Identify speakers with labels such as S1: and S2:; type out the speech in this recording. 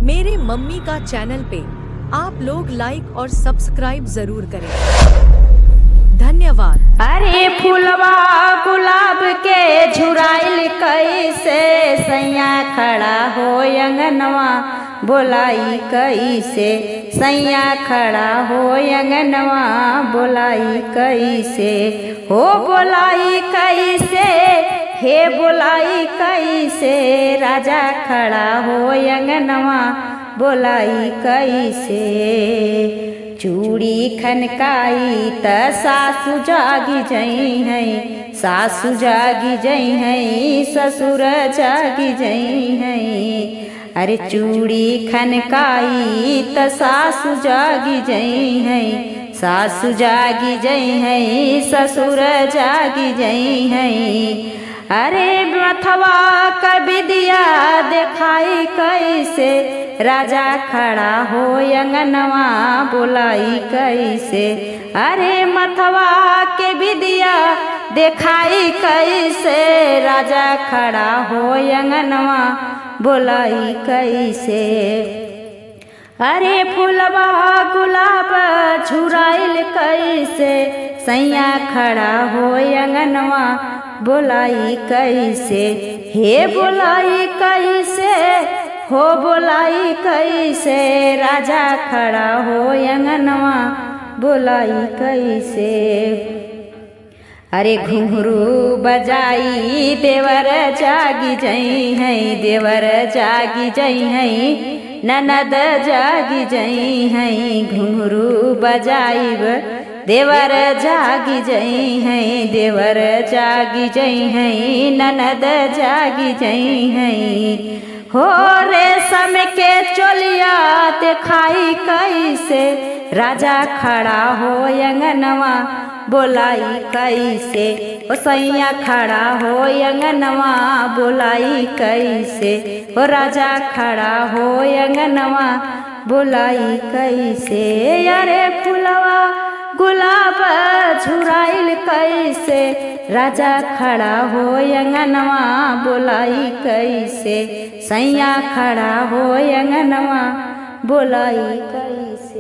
S1: मेरे मम्मी का चैनल पे आप लोग लाइक और सब्सक्राइब जरूर करें। धन्यवाद।
S2: अरे फूलवा गुलाब के झुराइल कैसे सैया खड़ा हो अंगनवा बोलाई कैसे सैया खड़ा हो अंगनवा बोलाई कैसे हो बोलाई कैसे हे बोलाई कैसे राजा खड़ा हो अंगनवा बोलाई कैसे चूड़ी खनकाई त सासु जागी जई है सासु जागी जई है ससुर जागी जई है। अरे चूड़ी खनकाई त सासु जागी जई है सासु जागी जई है ससुर जागी जई है। अरे मथवा कबिदिया देखाई कैसे राजा खड़ा हो अंगनवा बोलाई कैसे। अरे मथवा के बिदिया देखाई कैसे राजा खड़ा हो अंगनवा बोलाई कैसे। अरे फूलवा गुलाब झुराइल कैसे सैया खड़ा हो अंगनवा बोलाई कैसे हे बोलाई कैसे हो बोलाई कैसे राजा खड़ा हो अंगनवा बोलाई कैसे। अरे घुंघरू बजाई देवर जागी जई है देवर जागी जई है ननद जागी जई है घुंघरू बजाई देवर जागी जई है देवर जागी जई है ननद जागी जई है। हो रेशम के चोलिया देखाई कैसे राजा खड़ा हो अंगनवा बोलाई कैसे ओ सैया खड़ा हो अंगनवा बोलाई कैसे ओ राजा खड़ा हो अंगनवा बोलाई कैसे। अरे फुलवा गुलाब झुराइल कैसे राजा खड़ा हो अंगनवा बोलाई कैसे सैया खड़ा हो अंगनवा बोलाई कैसे।